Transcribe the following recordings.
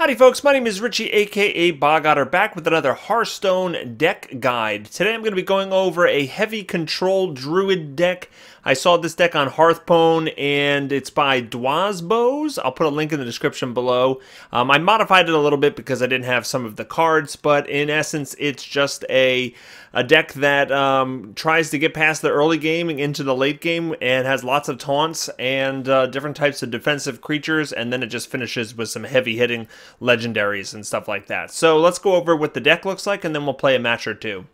Howdy folks, my name is Richie aka Otter, back with another Hearthstone deck guide. Today I'm going to be going over a Heavy Control Druid deck. I saw this deck on Hearthstone and it's by Dwazbos. I'll put a link in the description below. I modified it a little bit because I didn't have some of the cards, but in essence it's just a deck that tries to get past the early game and into the late game and has lots of taunts and different types of defensive creatures, and then it just finishes with some heavy hitting legendaries and stuff like that. So let's go over what the deck looks like and then we'll play a match or two.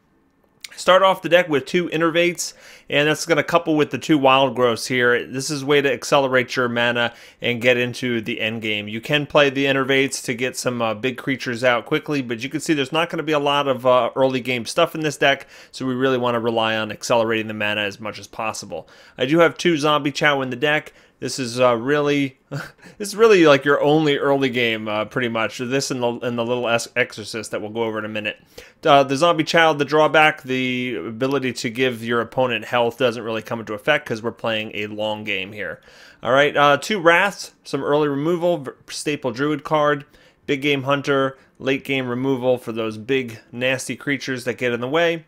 Start off the deck with 2 Innervates, and that's going to couple with the 2 Wild Growths here. This is a way to accelerate your mana and get into the end game. You can play the Innervates to get some big creatures out quickly, but you can see there's not going to be a lot of early game stuff in this deck, so we really want to rely on accelerating the mana as much as possible. I do have 2 Zombie Chow in the deck. This is really like your only early game, pretty much. This and the little Exorcist that we'll go over in a minute. The Zombie Chow, the drawback, the ability to give your opponent health doesn't really come into effect because we're playing a long game here. All right, 2 Wraths, some early removal, staple Druid card, big game Hunter, late game removal for those big nasty creatures that get in the way.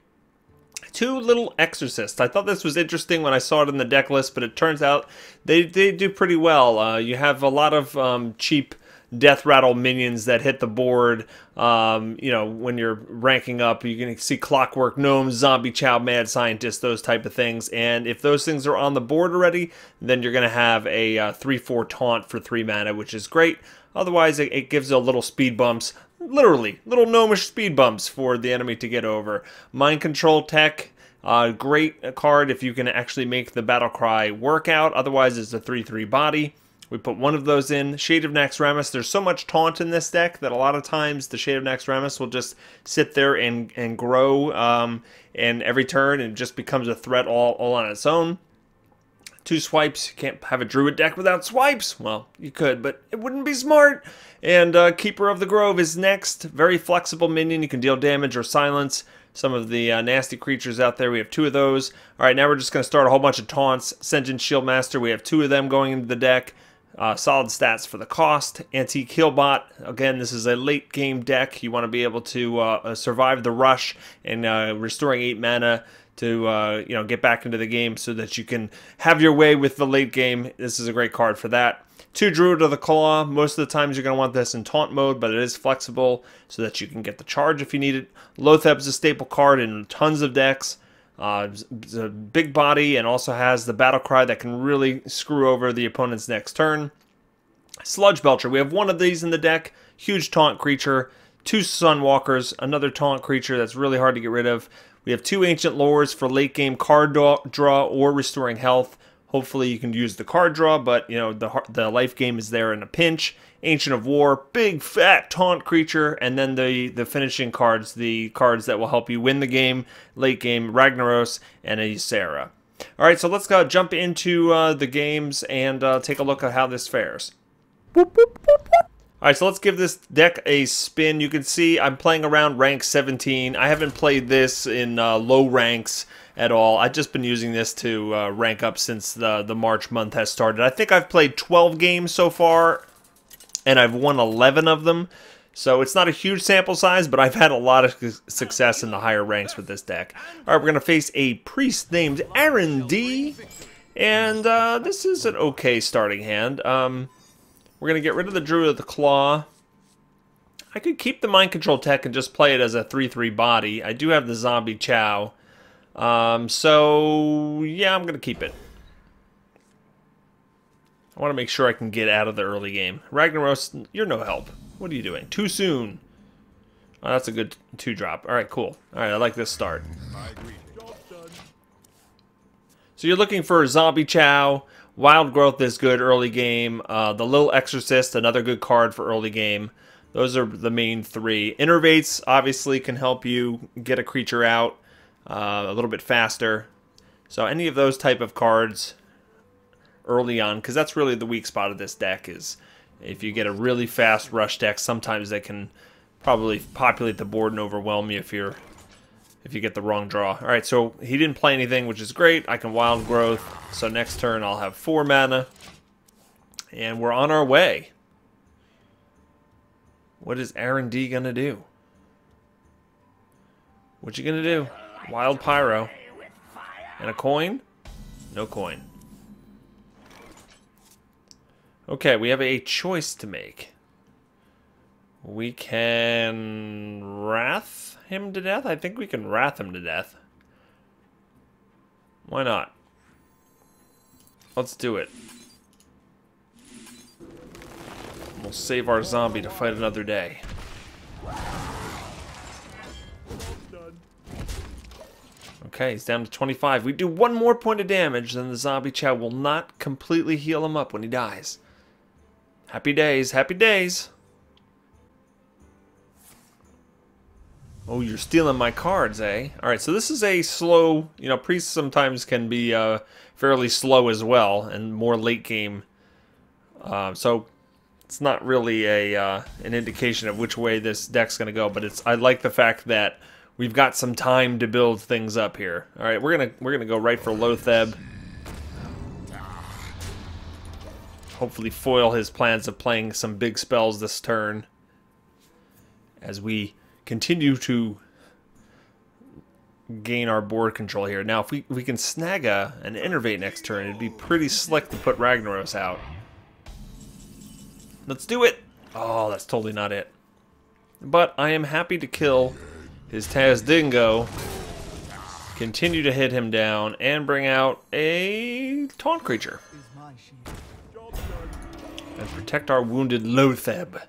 2 little Exorcists. I thought this was interesting when I saw it in the deck list, but it turns out they do pretty well. You have a lot of cheap death rattle minions that hit the board. You know, when you're ranking up, you can see Clockwork Gnomes, Zombie Chow, Mad Scientist, those type of things. And if those things are on the board already, then you're going to have a 3/4 taunt for 3 mana, which is great. Otherwise, it gives a little speed bumps. Literally, little gnomish speed bumps for the enemy to get over. Mind Control Tech, great card if you can actually make the battle cry work out. Otherwise, it's a 3/3 body. We put 1 of those in. Shade of Naxxramas. There's so much taunt in this deck that a lot of times the Shade of Naxxramas will just sit there and grow, and every turn it just becomes a threat all on its own. 2 swipes. You can't have a Druid deck without swipes. Well, you could, but it wouldn't be smart. And Keeper of the Grove is next. Very flexible minion. You can deal damage or silence some of the nasty creatures out there. We have 2 of those. All right, now we're just going to start a whole bunch of taunts. Sentient Shieldmaster. We have 2 of them going into the deck. Solid stats for the cost. Antique Healbot. Again, this is a late game deck. You want to be able to survive the rush and restoring 8 mana to you know, get back into the game so that you can have your way with the late game. This is a great card for that. 2 Druid of the Claw. Most of the times you're going to want this in taunt mode, but it is flexible so that you can get the charge if you need it. Loatheb's a staple card in tons of decks. It's a big body and also has the battle cry that can really screw over the opponent's next turn. Sludge Belcher. We have 1 of these in the deck. Huge taunt creature. 2 Sunwalkers. Another taunt creature that's really hard to get rid of. We have 2 Ancient Lores for late game card draw or restoring health. Hopefully you can use the card draw, but you know the life game is there in a pinch. Ancient of War, big fat taunt creature, and then the finishing cards, the cards that will help you win the game, late game, Ragnaros and a Ysera. All right, so let's go jump into the games and take a look at how this fares. Boop, boop, boop, boop. All right, so let's give this deck a spin. You can see I'm playing around rank 17. I haven't played this in low ranks at all. I've just been using this to rank up since the March month has started. I think I've played 12 games so far, and I've won 11 of them. So it's not a huge sample size, but I've had a lot of success in the higher ranks with this deck. All right, we're going to face a priest named Aaron D. And this is an okay starting hand. We're going to get rid of the Druid of the Claw. I could keep the Mind Control Tech and just play it as a 3/3 body. I do have the Zombie Chow. So, yeah, I'm going to keep it. I want to make sure I can get out of the early game. Ragnaros, you're no help. What are you doing? Too soon. Oh, that's a good 2-drop. All right, cool. All right, I like this start. So you're looking for Zombie Chow. Wild Growth is good early game. The Little Exorcist, another good card for early game. Those are the main 3. Innervates obviously can help you get a creature out a little bit faster. So any of those type of cards early on, because that's really the weak spot of this deck, is if you get a really fast rush deck, sometimes they can probably populate the board and overwhelm you if you get the wrong draw. All right, so he didn't play anything, which is great. I can Wild Growth, so next turn I'll have 4 mana, and we're on our way. What is Aaron D gonna do? What you gonna do? Wild Pyro. And a coin? No coin. Okay, we have a choice to make. We can wrath him to death? I think we can wrath him to death. Why not? Let's do it. We'll save our zombie to fight another day. Okay, he's down to 25. We do one more point of damage, then the zombie chow will not completely heal him up when he dies. Happy days, happy days. Oh, you're stealing my cards, eh? Alright, so this is a slow, you know, priests sometimes can be fairly slow as well, and more late game. So it's not really a an indication of which way this deck's going to go, but I like the fact that we've got some time to build things up here. All right, we're gonna go right for Lotheb. Hopefully foil his plans of playing some big spells this turn. As we continue to gain our board control here. Now, if we can snag an Innervate next turn, it'd be pretty slick to put Ragnaros out. Let's do it! Oh, that's totally not it. But I am happy to kill his Taz Dingo, continue to hit him down, and bring out a taunt creature. And protect our wounded Lotheb.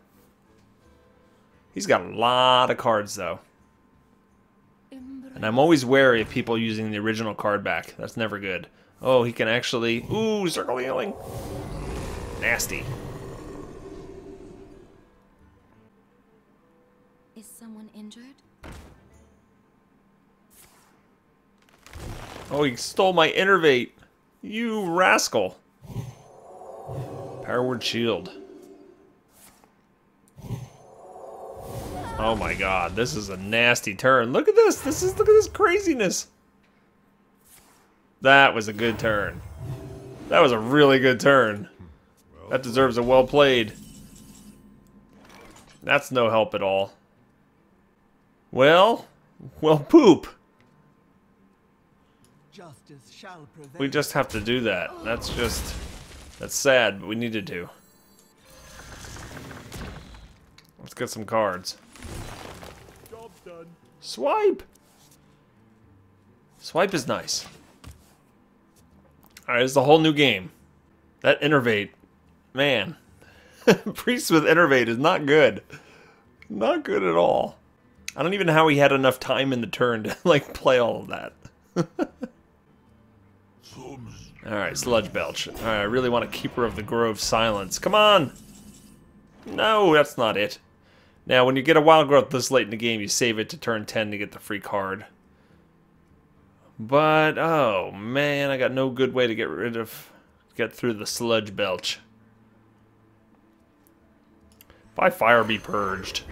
He's got a lot of cards, though. And I'm always wary of people using the original card back. That's never good. Oh, he can actually... Ooh, circle healing. Nasty. Is someone injured? Oh, he stole my Innervate. You rascal. Power Word Shield. Oh my god, this is a nasty turn. Look at this. Look at this craziness. That was a good turn. That was a really good turn. That deserves a well played. That's no help at all. Well, poop. We just have to do that. That's sad, but we needed to. Let's get some cards. Job done. Swipe! Swipe is nice. Alright, it's a whole new game. That Innervate, man. Priest with Innervate is not good. Not good at all. I don't even know how he had enough time in the turn to, like, play all of that. Alright, Sludge Belch. Alright, I really want a Keeper of the Grove Silence. Come on! No, that's not it. Now, when you get a Wild Growth this late in the game, you save it to turn 10 to get the free card. But, oh man, I got no good way to get through the Sludge Belch. By Fire be Purged.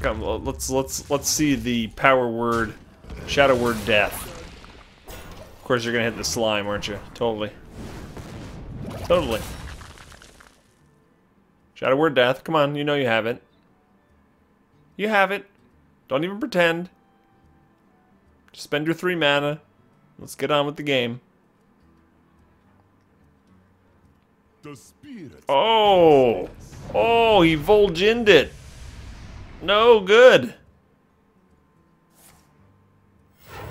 Come, let's see the power word, Shadow Word Death. Of course, you're gonna hit the slime, aren't you? Totally. Totally. Shadow Word Death. Come on, you know you have it. You have it. Don't even pretend. Just spend your 3 mana. Let's get on with the game. Oh! Oh, he Vol'jinned it. No good.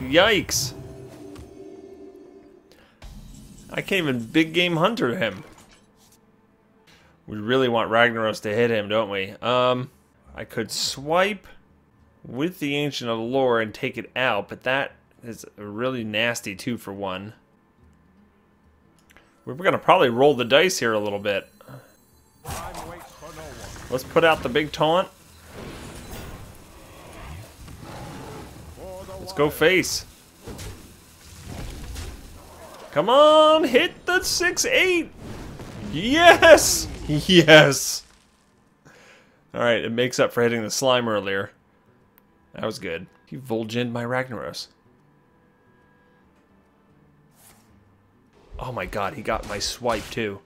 Yikes. I can't even big game hunter him. We really want Ragnaros to hit him, don't we? I could swipe with the Ancient of Lore and take it out, but that is a really nasty 2-for-1. We're gonna probably roll the dice here a little bit. Let's put out the big taunt. Let's go face. Come on, hit the 6-8. Yes! Yes! Alright, it makes up for hitting the slime earlier. That was good. He Vol'jinned my Ragnaros. Oh my god, he got my swipe too.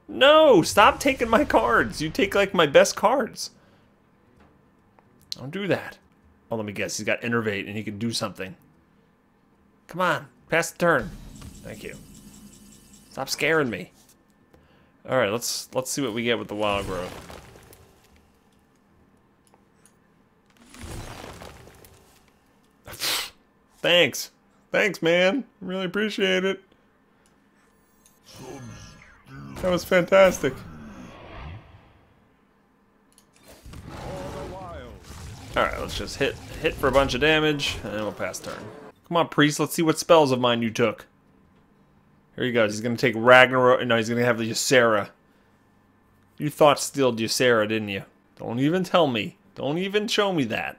No, stop taking my cards. You take like my best cards. Don't do that. Oh, let me guess. He's got Innervate and he can do something. Come on, pass the turn. Thank you. Stop scaring me. All right, let's see what we get with the Wild Growth. Thanks. Thanks, man. Really appreciate it. That was fantastic. Alright, let's just hit for a bunch of damage, and then we'll pass turn. Come on, priest, let's see what spells of mine you took. Here he goes. He's going to take Ragnarok. No, he's going to have the Ysera. You thought stealed Ysera, didn't you? Don't even tell me. Don't even show me that.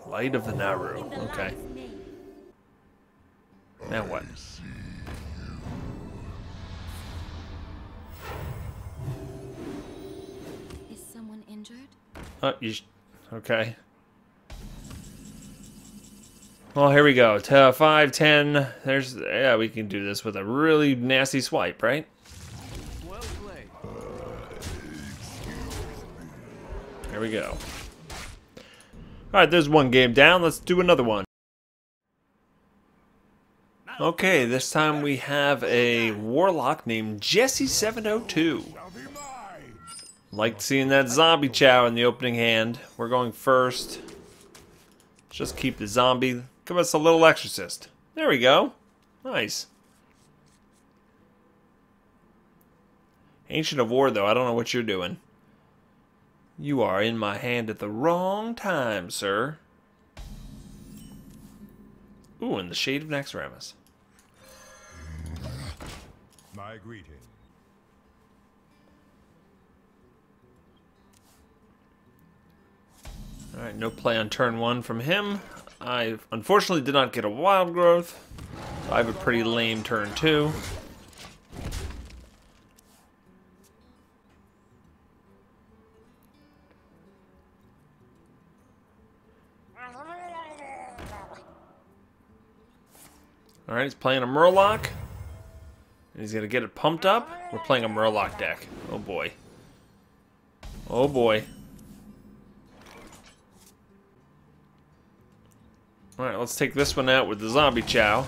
Light of the Naru. Okay. Now what? Is someone injured? Okay. Well, here we go. 5, 10. There's, yeah, we can do this with a really nasty swipe, right? Well played. Here we go. Alright, there's one game down. Let's do another one. Okay, this time we have a Warlock named Jesse702. Liked seeing that zombie chow in the opening hand. We're going first. Just keep the zombie. Give us a little exorcist. There we go. Nice. Ancient of War, though. I don't know what you're doing. You are in my hand at the wrong time, sir. Ooh, in the shade of Naxxramas. My greeting. Alright, no play on turn 1 from him. I unfortunately did not get a Wild Growth. So I have a pretty lame turn 2. Alright, he's playing a Murloc. And he's going to get it pumped up. We're playing a Murloc deck. Oh boy. Oh boy. Alright, let's take this one out with the zombie chow.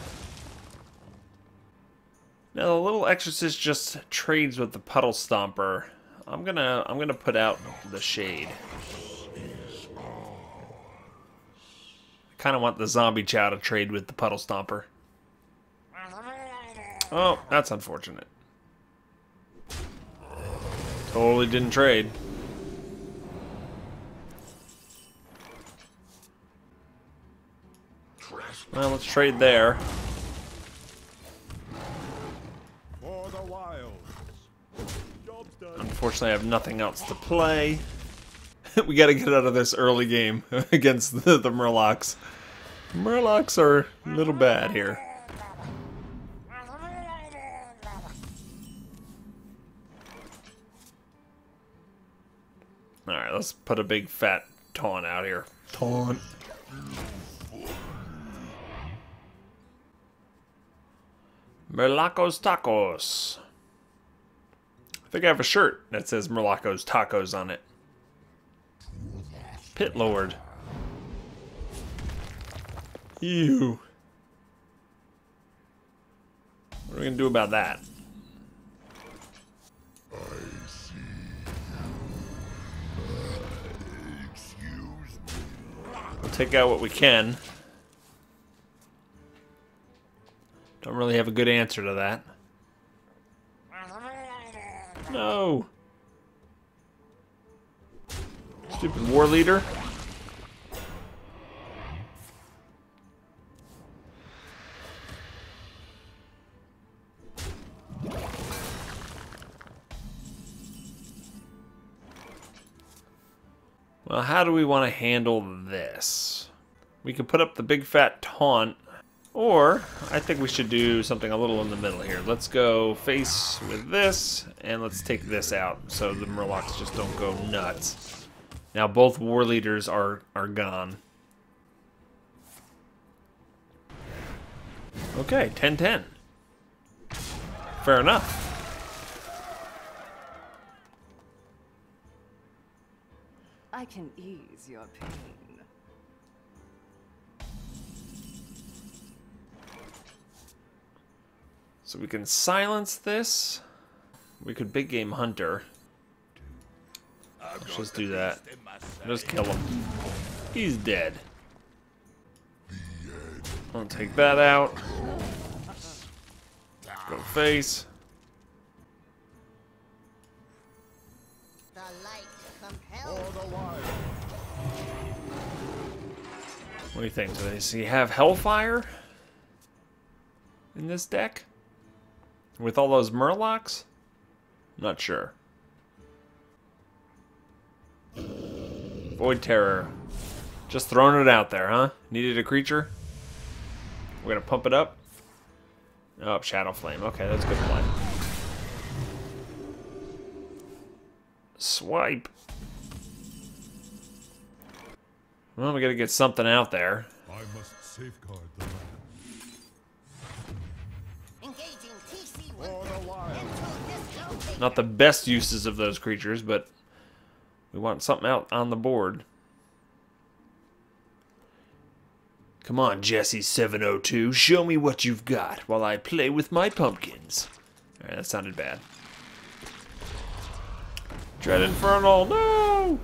Now the little exorcist just trades with the puddle stomper. I'm gonna put out the shade. I kinda want the zombie chow to trade with the puddle stomper. Oh, that's unfortunate. Totally didn't trade. Well, let's trade there. For the wilds. Job's done. Unfortunately, I have nothing else to play. We gotta get out of this early game against the Murlocs. Murlocs are a little bad here. Alright, let's put a big fat taunt out here. Taunt. Murlocos Tacos. I think I have a shirt that says Murlocos Tacos on it. Pit Lord. Ew. What are we gonna do about that? We'll take out what we can. Don't really have a good answer to that. No. Stupid war leader. Well, how do we want to handle this? We can put up the big fat taunt, or I think we should do something a little in the middle here. Let's go face with this, and let's take this out so the Murlocs just don't go nuts. Now both war leaders are gone. Okay, 10-10. Fair enough. I can ease your pain. So we can silence this. We could big game hunter. Let's just do that. Just kill him. He's dead. I'll take that out. Go face. The light compels. For the wild. What do you think? Does he have Hellfire in this deck? With all those Murlocs? Not sure. Void Terror. Just throwing it out there, huh? Needed a creature? We're gonna pump it up? Oh, Shadow Flame. Okay, that's a good play. Swipe. Well, we gotta get something out there. I must safeguard the land. Engaging TC For the wild. Not the best uses of those creatures, but we want something out on the board. Come on, Jesse702, show me what you've got while I play with my pumpkins. Alright, that sounded bad. Dread Infernal, no!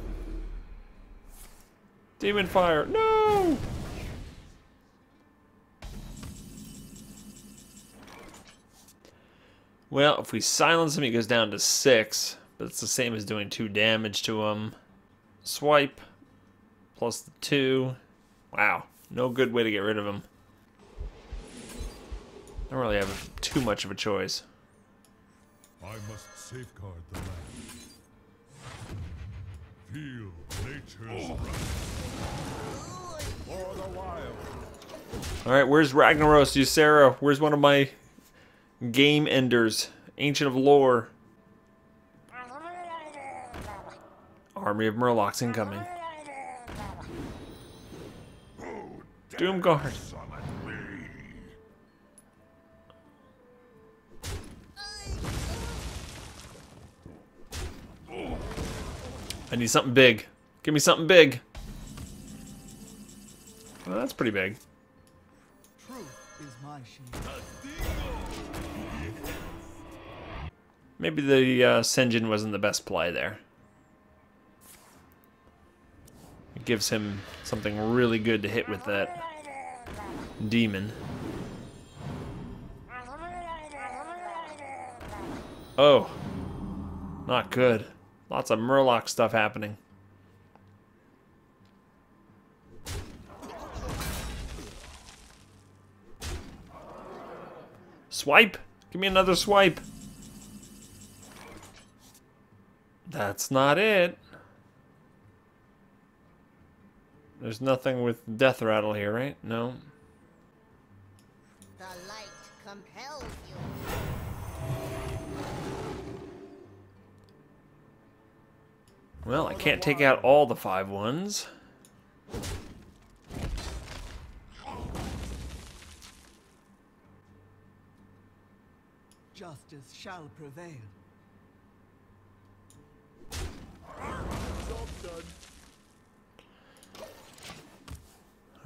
Demon Fire, no! Well, if we silence him, he goes down to 6. But it's the same as doing 2 damage to him. Swipe. Plus the 2. Wow. No good way to get rid of him. I don't really have too much of a choice. I must safeguard the land. Feel nature's wrath. For the wild. Alright, where's Ragnaros, Ysera? Where's one of my game enders? Ancient of Lore. Army of Murlocs incoming. Doomguard. I need something big. Give me something big. Well, that's pretty big. Truth is my shield. Maybe the Senjin wasn't the best play there. It gives him something really good to hit with that demon. Oh. Not good. Lots of Murloc stuff happening. Swipe! Give me another swipe! That's not it. There's nothing with Death Rattle here, right? No. The light compels you. Well, I can't take out all the 5/1s. Justice shall prevail.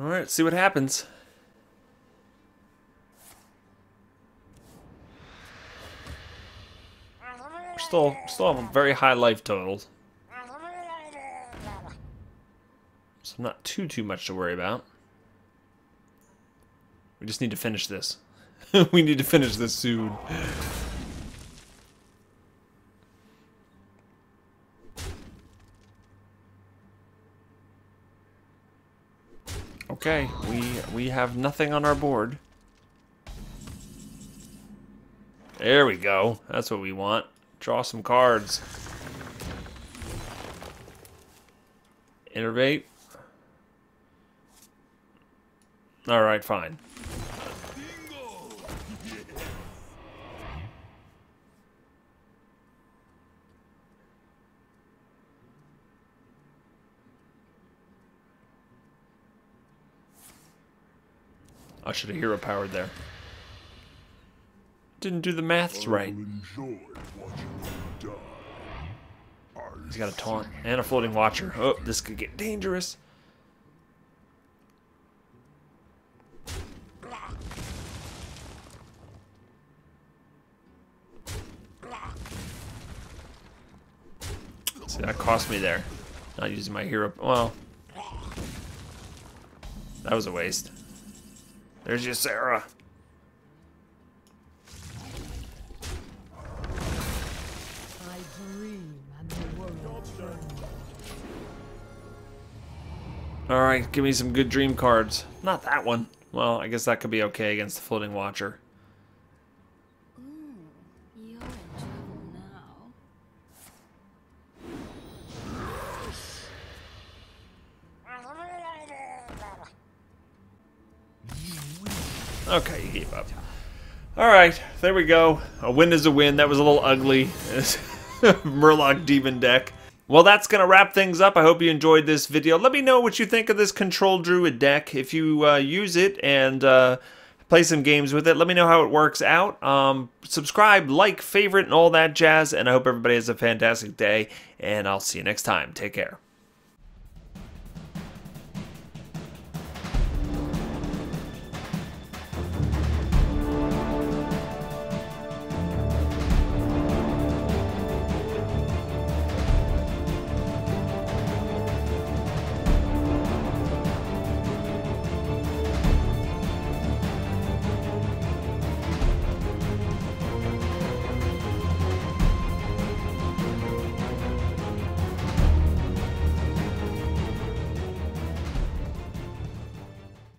Alright, see what happens. Still have a very high life total. So not too much to worry about. We just need to finish this. We need to finish this soon. Okay, we have nothing on our board. There we go. That's what we want. Draw some cards. Innervate. Alright, fine. I should have hero powered there. Didn't do the maths right. Enjoy watching you die. He's got a taunt and a floating watcher. Oh, this could get dangerous. See, that cost me there. Not using my hero. Well, that was a waste. There's your Sarah. Alright, give me some good dream cards. Not that one. Well, I guess that could be okay against the floating watcher. Ooh, you're in trouble now. Okay, you gave up. Alright, there we go. A win is a win. That was a little ugly. Murloc Demon deck. Well, that's going to wrap things up. I hope you enjoyed this video. Let me know what you think of this Control Druid deck. If you use it and play some games with it, let me know how it works out. Subscribe, like, favorite, and all that jazz. And I hope everybody has a fantastic day. And I'll see you next time. Take care.